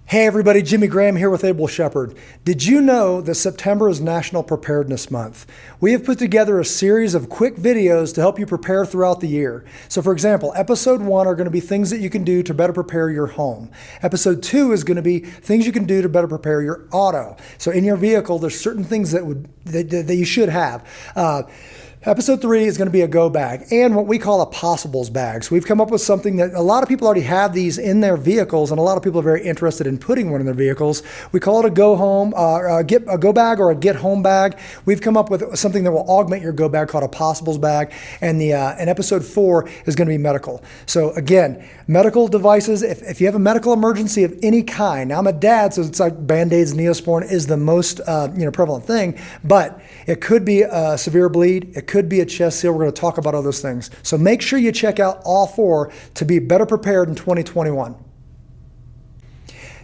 Hey everybody, Jimmy Graham here with Able Shepherd. Did you know that September is National Preparedness Month? We have put together a series of quick videos to help you prepare throughout the year. So for example, episode 1 are going to be things that you can do to better prepare your home. Episode 2 is going to be things you can do to better prepare your auto. So in your vehicle, there's certain things that you should have. Episode 3 is going to be a go bag and what we call a possibles bag. So we've come up with something that a lot of people already have these in their vehicles, and a lot of people are very interested in putting one in their vehicles. We call it a go home, a go bag or a get home bag. We've come up with something that will augment your go bag called a possibles bag. And and episode 4 is going to be medical. So again, medical devices. If you have a medical emergency of any kind, now I'm a dad, so it's like Band-Aids, Neosporin is the most prevalent thing, but it could be a severe bleed. It could be a chest seal. We're going to talk about all those things. So make sure you check out all 4 to be better prepared in 2021.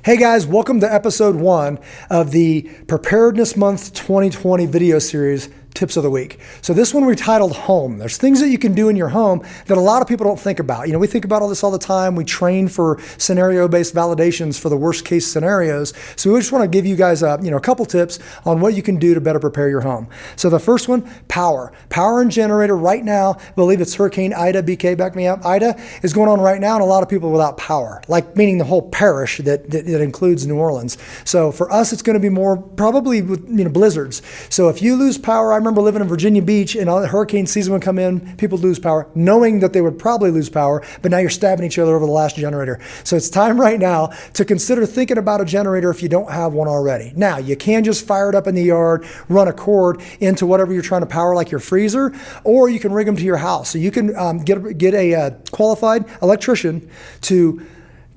Hey guys, welcome to episode 1 of the Preparedness Month 2020 video series, Tips of the Week. So this one we titled Home. There's things that you can do in your home that a lot of people don't think about. We think about all this all the time. We train for scenario-based validations for the worst case scenarios. So we just want to give you guys a couple tips on what you can do to better prepare your home. So the first one, power. Power and generator right now, I believe it's Hurricane Ida, BK, back me up. Ida is going on right now and a lot of people without power, like meaning the whole parish that includes New Orleans. So for us, it's going to be more probably with blizzards. So if you lose power, I remember living in Virginia Beach and hurricane season would come in, people lose power, knowing that they would probably lose power, but now you're stabbing each other over the last generator. So it's time right now to consider thinking about a generator if you don't have one already. Now, you can just fire it up in the yard, run a cord into whatever you're trying to power, like your freezer, or you can rig them to your house. So you can get a qualified electrician to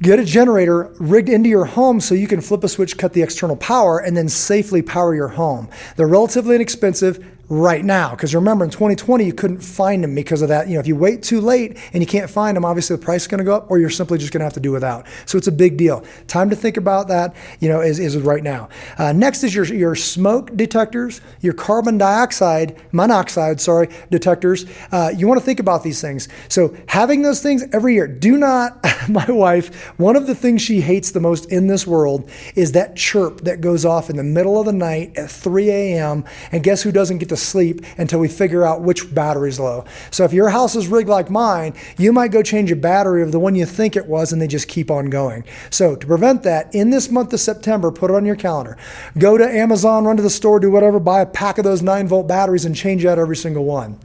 get a generator rigged into your home so you can flip a switch, cut the external power, and then safely power your home. They're relatively inexpensive right now, because remember in 2020 you couldn't find them because of that. If you wait too late and you can't find them, obviously the price is going to go up, or you're simply just going to have to do without. So it's a big deal. Time to think about that, is right now. Next is your smoke detectors, your carbon monoxide detectors. You want to think about these things. So having those things every year. Do not, my wife, one of the things she hates the most in this world is that chirp that goes off in the middle of the night at 3 a.m. And guess who doesn't get to sleep until we figure out which battery's low. So if your house is rigged like mine, you might go change a battery of the one you think it was and they just keep on going. So to prevent that, in this month of September, put it on your calendar. Go to Amazon, run to the store, do whatever, buy a pack of those 9-volt batteries and change out every single one.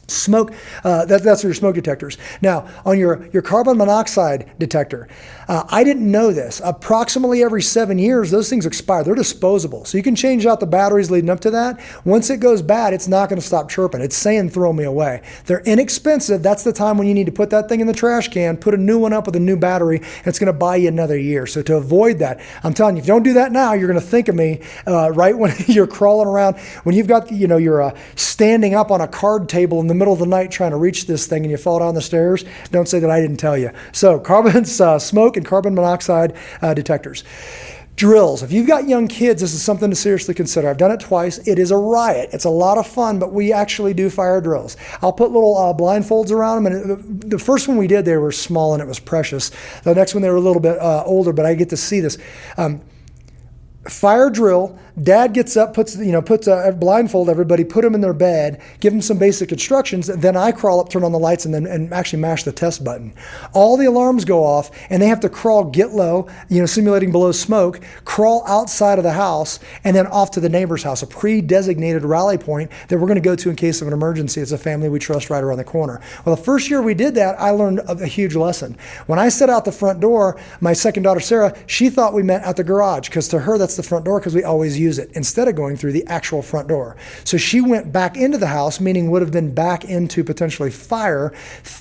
Smoke, that's for your smoke detectors. Now, on your carbon monoxide detector, I didn't know this. Approximately every 7 years, those things expire. They're disposable. So you can change out the batteries leading up to that. Once it goes bad, it's not going to stop chirping. It's saying throw me away. They're inexpensive. That's the time when you need to put that thing in the trash can, put a new one up with a new battery, and it's going to buy you another year. So to avoid that, I'm telling you, if you don't do that now, you're going to think of me right when you're crawling around, when you've got, you're standing up on a card table in the middle of the night trying to reach this thing and you fall down the stairs. Don't say that I didn't tell you. So smoke and carbon monoxide detectors. Drills. If you've got young kids, this is something to seriously consider. I've done it twice. It is a riot. It's a lot of fun, but we actually do fire drills. I'll put little blindfolds around them. And the first one we did, they were small and it was precious. The next one, they were a little bit older, but I get to see this. Fire drill. Dad gets up, puts a blindfold everybody, put them in their bed, give them some basic instructions. Then I crawl up, turn on the lights, and actually mash the test button. All the alarms go off, and they have to crawl, get low, simulating below smoke, crawl outside of the house, and then off to the neighbor's house, a pre-designated rally point that we're going to go to in case of an emergency. It's a family we trust right around the corner. Well, the first year we did that, I learned a huge lesson. When I set out the front door, my second daughter, Sarah, she thought we meant at the garage, because to her, that's the front door, because we always use it instead of going through the actual front door. So she went back into the house, meaning would have been back into potentially fire,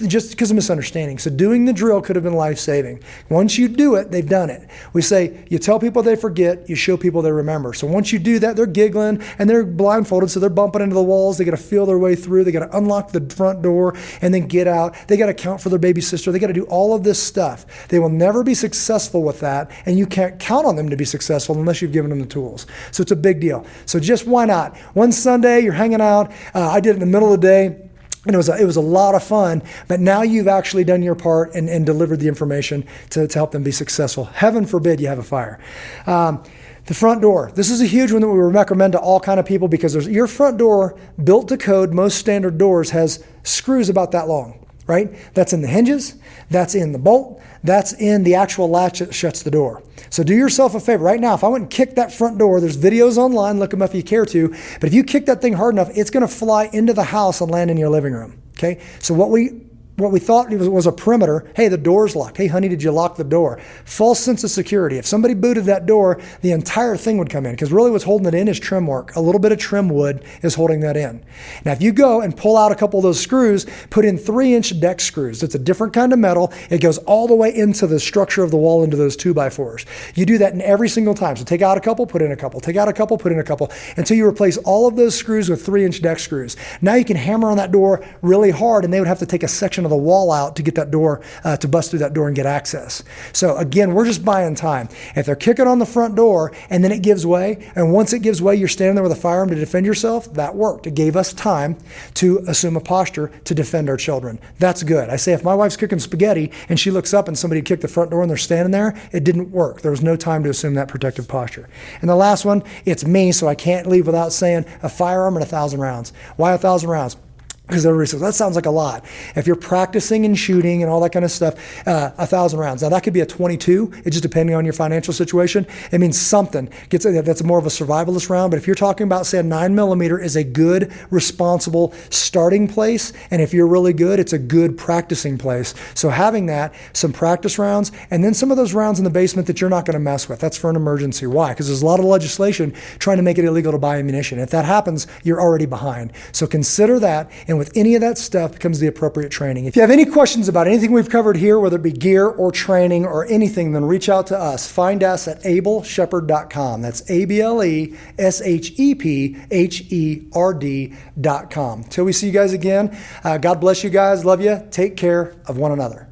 just because of misunderstanding. So doing the drill could have been life-saving. Once you do it, they've done it. We say, you tell people they forget, you show people they remember. So once you do that, they're giggling and they're blindfolded, so they're bumping into the walls. They got to feel their way through. They got to unlock the front door and then get out. They got to count for their baby sister. They got to do all of this stuff. They will never be successful with that, and you can't count on them to be successful unless you've given them the tools. So it's a big deal. So just why not? One Sunday, you're hanging out. I did it in the middle of the day. And it was a lot of fun, but now you've actually done your part and delivered the information to help them be successful. Heaven forbid you have a fire. The front door. This is a huge one that we recommend to all kind of people because your front door, built to code, most standard doors has screws about that long, right? That's in the hinges, that's in the bolt, that's in the actual latch that shuts the door. So do yourself a favor. Right now, if I went and kicked that front door, there's videos online, look them up if you care to, but if you kick that thing hard enough, it's going to fly into the house and land in your living room, okay? So what we thought was a perimeter. Hey, the door's locked. Hey, honey, did you lock the door? False sense of security. If somebody booted that door, the entire thing would come in because really what's holding it in is trim work. A little bit of trim wood is holding that in. Now, if you go and pull out a couple of those screws, put in 3-inch deck screws. It's a different kind of metal. It goes all the way into the structure of the wall, into those 2x4s. You do that in every single time. So take out a couple, put in a couple. Take out a couple, put in a couple, until you replace all of those screws with 3-inch deck screws. Now you can hammer on that door really hard, and they would have to take a section of the wall out to get that door, to bust through that door and get access. So again, we're just buying time. If they're kicking on the front door and then it gives way, and once it gives way, you're standing there with a firearm to defend yourself, that worked. It gave us time to assume a posture to defend our children. That's good. I say if my wife's cooking spaghetti and she looks up and somebody kicked the front door and they're standing there, it didn't work. There was no time to assume that protective posture. And the last one, it's me, so I can't leave without saying a firearm and 1,000 rounds. Why 1,000 rounds? Because everybody says, that sounds like a lot. If you're practicing and shooting and all that kind of stuff, 1,000 rounds. Now, that could be a 22. It's just depending on your financial situation. It means something. That's more of a survivalist round. But if you're talking about, say, a 9mm is a good, responsible starting place. And if you're really good, it's a good practicing place. So having that, some practice rounds, and then some of those rounds in the basement that you're not going to mess with. That's for an emergency. Why? Because there's a lot of legislation trying to make it illegal to buy ammunition. If that happens, you're already behind. So consider that. And with any of that stuff comes the appropriate training. If you have any questions about anything we've covered here, whether it be gear or training or anything, then reach out to us. Find us at ableshepard.com. That's ABLESHEPHERD.com. Till we see you guys again, God bless you guys. Love you. Take care of one another.